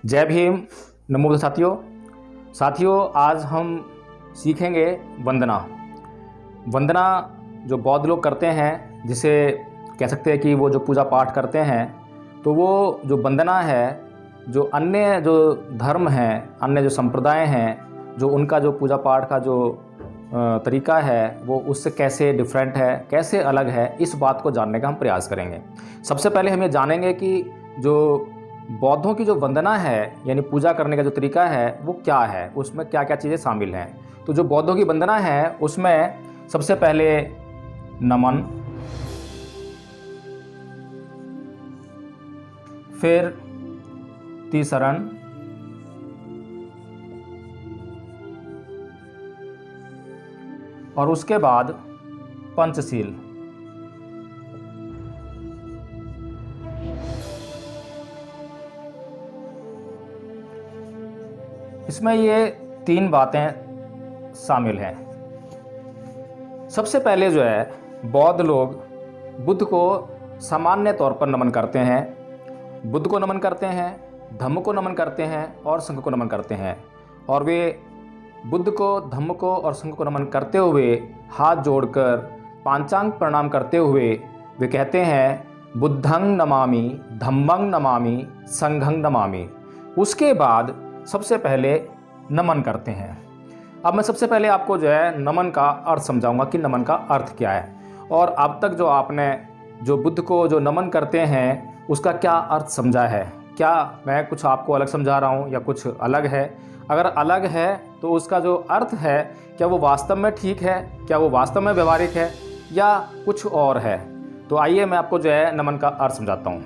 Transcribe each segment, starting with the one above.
जय भीम। नमो साथियों। आज हम सीखेंगे वंदना। वंदना जो बौद्ध लोग करते हैं, जिसे कह सकते हैं कि वो जो पूजा पाठ करते हैं, तो वो जो वंदना है, जो अन्य जो धर्म हैं, अन्य जो संप्रदाय हैं, जो उनका जो पूजा पाठ का जो तरीका है वो उससे कैसे डिफरेंट है, कैसे अलग है, इस बात को जानने का हम प्रयास करेंगे। सबसे पहले हम ये जानेंगे कि जो बौद्धों की जो वंदना है, यानी पूजा करने का जो तरीका है, वो क्या है, उसमें क्या क्या चीज़ें शामिल हैं। तो जो बौद्धों की वंदना है उसमें सबसे पहले नमन, फिर तिसरण, और उसके बाद पंचशील। इसमें ये 3 बातें शामिल हैं। सबसे पहले जो है, बौद्ध लोग बुद्ध को सामान्य तौर पर नमन करते हैं। बुद्ध को नमन करते हैं, धम्म को नमन करते हैं और संघ को नमन करते हैं। और वे बुद्ध को, धम्म को और संघ को नमन करते हुए हाथ जोड़कर पांचांग प्रणाम करते हुए वे कहते हैं बुद्धं नमामि, धम्मं नमामि, संघं नमामि। उसके बाद सबसे पहले नमन करते हैं। अब मैं सबसे पहले आपको जो है नमन का अर्थ समझाऊंगा कि नमन का अर्थ क्या है। और अब तक जो आपने जो बुद्ध को जो नमन करते हैं उसका क्या अर्थ समझा है, क्या मैं कुछ आपको अलग समझा रहा हूँ या कुछ अलग है? अगर अलग है तो उसका जो अर्थ है, क्या वो वास्तव में ठीक है, क्या वो वास्तव में व्यवहारिक है या कुछ और है? तो आइए मैं आपको जो है नमन का अर्थ समझाता हूँ।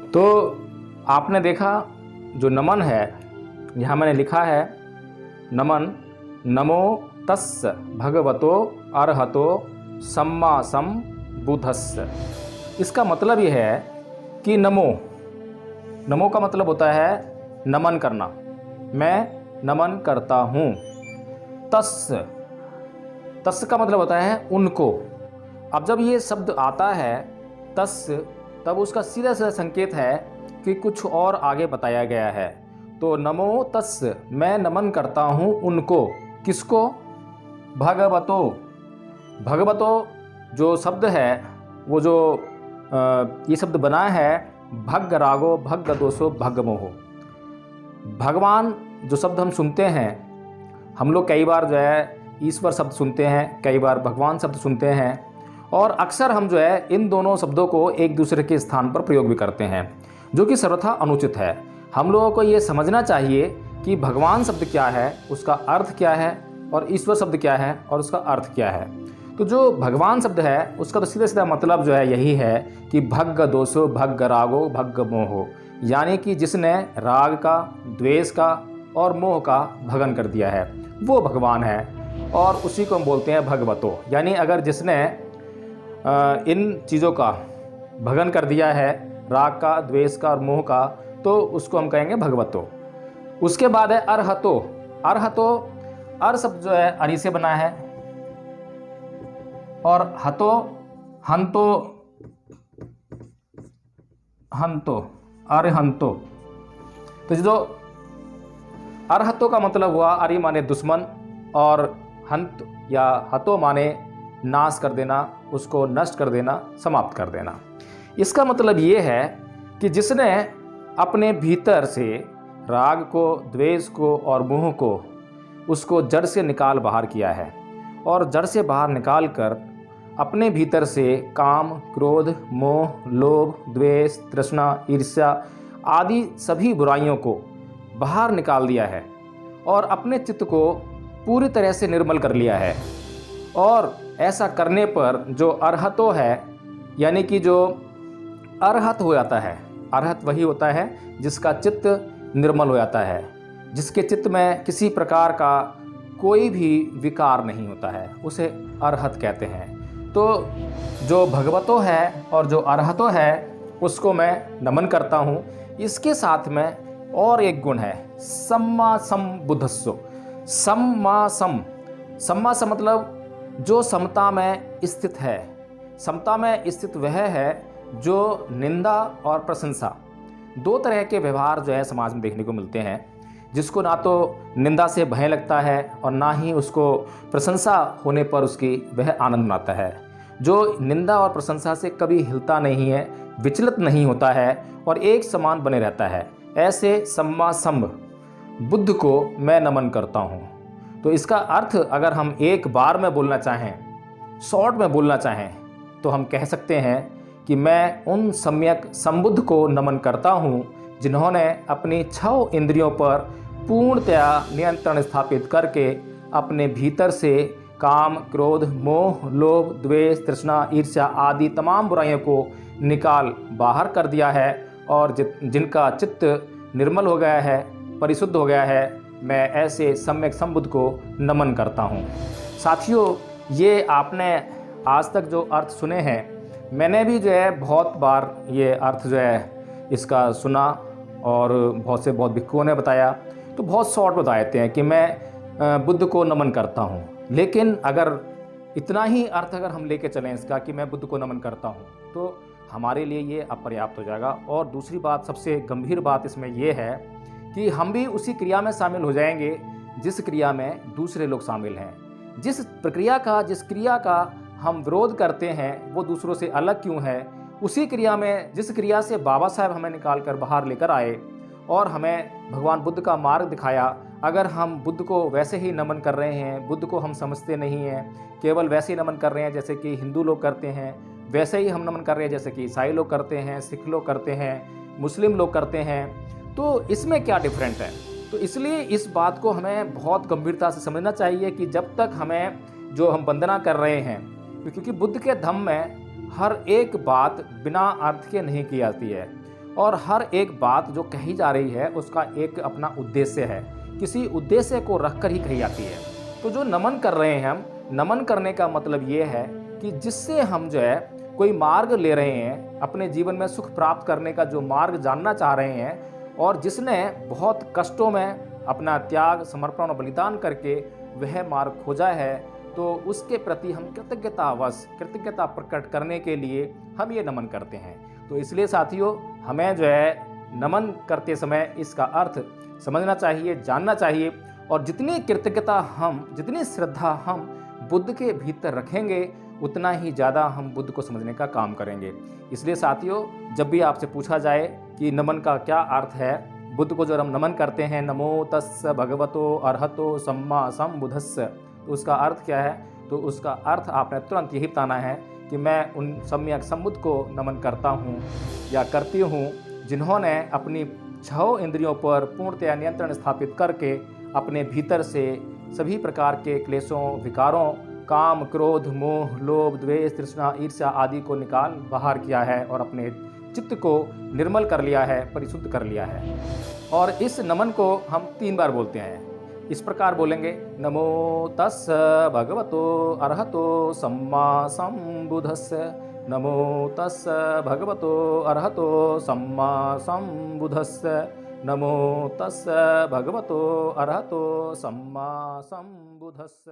तो आपने देखा जो नमन है, यहाँ मैंने लिखा है नमन, नमो तस्स भगवतो अरहतो सम्मा सम्बुद्धस्स। इसका मतलब यह है कि नमो का मतलब होता है नमन करना, मैं नमन करता हूँ। तस्स का मतलब होता है उनको। अब जब ये शब्द आता है तस्स, तब उसका सीधा सीधा संकेत है कि कुछ और आगे बताया गया है। तो नमो तस्स, मैं नमन करता हूँ उनको। किसको? भगवतो जो शब्द है, वो जो ये शब्द बना है भग्ग रागो भग्ग दोषो भग्ग मोहो। भगवान जो शब्द हम सुनते हैं, हम लोग कई बार जो है ईश्वर शब्द सुनते हैं, कई बार भगवान शब्द सुनते हैं, और अक्सर हम जो है इन दोनों शब्दों को एक दूसरे के स्थान पर प्रयोग भी करते हैं, जो कि सर्वथा अनुचित है। हम लोगों को ये समझना चाहिए कि भगवान शब्द क्या है, उसका अर्थ क्या है, और ईश्वर शब्द क्या है और उसका अर्थ क्या है। तो जो भगवान शब्द है उसका तो सीधा सीधा मतलब जो है यही है कि भग्ग दोषो भग्ग रागो भग्ग मोहो, यानी कि जिसने राग का, द्वेष का और मोह का भगन कर दिया है वो भगवान है, और उसी को हम बोलते हैं भगवतो। यानी अगर जिसने इन चीज़ों का भगन कर दिया है, राग का, द्वेष का और मोह का, तो उसको हम कहेंगे भगवतो। उसके बाद है अरहतो। अर शब्द जो है अरि से बना है, और हतो हंतो अरहंतो। तो जो अरहतो का मतलब हुआ, अरि माने दुश्मन और हंत या हतो माने नाश कर देना, उसको नष्ट कर देना, समाप्त कर देना। इसका मतलब ये है कि जिसने अपने भीतर से राग को, द्वेष को और मोह को, उसको जड़ से निकाल बाहर किया है, और जड़ से बाहर निकाल कर अपने भीतर से काम, क्रोध, मोह, लोभ, द्वेष, तृष्णा, ईर्ष्या आदि सभी बुराइयों को बाहर निकाल दिया है, और अपने चित्त को पूरी तरह से निर्मल कर लिया है। और ऐसा करने पर जो अरहतो है, यानी कि जो अरहत हो जाता है, अरहत वही होता है जिसका चित्त निर्मल हो जाता है, जिसके चित्त में किसी प्रकार का कोई भी विकार नहीं होता है, उसे अरहत कहते हैं। तो जो भगवतो है और जो अरहतो है उसको मैं नमन करता हूँ। इसके साथ में और एक गुण है सम्मा सम्बुद्धस्सो। सम्मा सम मतलब जो समता में स्थित है। समता में स्थित वह है जो निंदा और प्रशंसा दो तरह के व्यवहार जो है समाज में देखने को मिलते हैं, जिसको ना तो निंदा से भय लगता है और ना ही उसको प्रशंसा होने पर उसकी वह आनंद मानता है। जो निंदा और प्रशंसा से कभी हिलता नहीं है, विचलित नहीं होता है और एक समान बने रहता है, ऐसे सम्मा संभ बुद्ध को मैं नमन करता हूँ। तो इसका अर्थ अगर हम एक बार में बोलना चाहें, शॉर्ट में बोलना चाहें, तो हम कह सकते हैं कि मैं उन सम्यक संबुद्ध को नमन करता हूँ जिन्होंने अपनी 6 इंद्रियों पर पूर्णतया नियंत्रण स्थापित करके अपने भीतर से काम, क्रोध, मोह, लोभ, द्वेष, तृष्णा, ईर्ष्या आदि तमाम बुराइयों को निकाल बाहर कर दिया है और जिनका चित्त निर्मल हो गया है, परिशुद्ध हो गया है, मैं ऐसे सम्यक संबुद्ध को नमन करता हूँ। साथियों, ये आपने आज तक जो अर्थ सुने हैं, मैंने भी जो है बहुत बार ये अर्थ जो है इसका सुना और बहुत भिक्षुओं ने बताया, तो बहुत शॉर्ट बता देते हैं कि मैं बुद्ध को नमन करता हूँ। लेकिन अगर इतना ही अर्थ अगर हम लेके चलें इसका कि मैं बुद्ध को नमन करता हूँ, तो हमारे लिए ये अपर्याप्त हो जाएगा। और दूसरी बात, सबसे गंभीर बात इसमें यह है कि हम भी उसी क्रिया में शामिल हो जाएंगे जिस क्रिया में दूसरे लोग शामिल हैं। जिस क्रिया का हम विरोध करते हैं वो दूसरों से अलग क्यों है, उसी क्रिया में जिस क्रिया से बाबा साहब हमें निकाल कर बाहर लेकर आए और हमें भगवान बुद्ध का मार्ग दिखाया, अगर हम बुद्ध को वैसे ही नमन कर रहे हैं, बुद्ध को हम समझते नहीं हैं, केवल वैसे ही नमन कर रहे हैं जैसे कि हिंदू लोग करते हैं, वैसे ही हम नमन कर रहे हैं जैसे कि ईसाई लोग करते हैं, सिख लोग करते हैं, मुस्लिम लोग करते हैं, तो इसमें क्या डिफरेंट है। तो इसलिए इस बात को हमें बहुत गंभीरता से समझना चाहिए कि जब तक हमें जो हम वंदना कर रहे हैं, क्योंकि बुद्ध के धम्म में हर एक बात बिना अर्थ के नहीं की जाती है और हर एक बात जो कही जा रही है उसका एक अपना उद्देश्य है, किसी उद्देश्य को रखकर ही कही जाती है। तो जो नमन कर रहे हैं हम, नमन करने का मतलब ये है कि जिससे हम जो है कोई मार्ग ले रहे हैं, अपने जीवन में सुख प्राप्त करने का जो मार्ग जानना चाह रहे हैं और जिसने बहुत कष्टों में अपना त्याग, समर्पण और बलिदान करके वह मार्ग खोजा है, तो उसके प्रति हम कृतज्ञता प्रकट करने के लिए हम ये नमन करते हैं। तो इसलिए साथियों, हमें जो है नमन करते समय इसका अर्थ समझना चाहिए, जानना चाहिए और जितनी कृतज्ञता हम, जितनी श्रद्धा हम बुद्ध के भीतर रखेंगे, उतना ही ज़्यादा हम बुद्ध को समझने का काम करेंगे। इसलिए साथियों, जब भी आपसे पूछा जाए कि नमन का क्या अर्थ है, बुद्ध को जो हम नमन करते हैं, नमो तस्स भगवतो अरहतो सम्मा सम्बुद्धस्स, तो उसका अर्थ क्या है? तो उसका अर्थ आपने तुरंत यही बताना है कि मैं उन सम्यक संबुद्ध को नमन करता हूँ या करती हूँ जिन्होंने अपनी 6 इंद्रियों पर पूर्णतया नियंत्रण स्थापित करके अपने भीतर से सभी प्रकार के क्लेशों, विकारों, काम, क्रोध, मोह, लोभ, द्वेष, तृष्णा, ईर्ष्या आदि को निकाल बाहर किया है और अपने चित्त को निर्मल कर लिया है, परिशुद्ध कर लिया है। और इस नमन को हम 3 बार बोलते हैं। इस प्रकार बोलेंगे, नमो तस्स भगवतो अरहतो सम्मा सम्बुद्धस्स, नमो तस्स भगवतो अरहतो सम्मा सम्बुद्धस्स, नमो तस्स भगवतो अरहतो सम्मा सम्बुद्धस्स।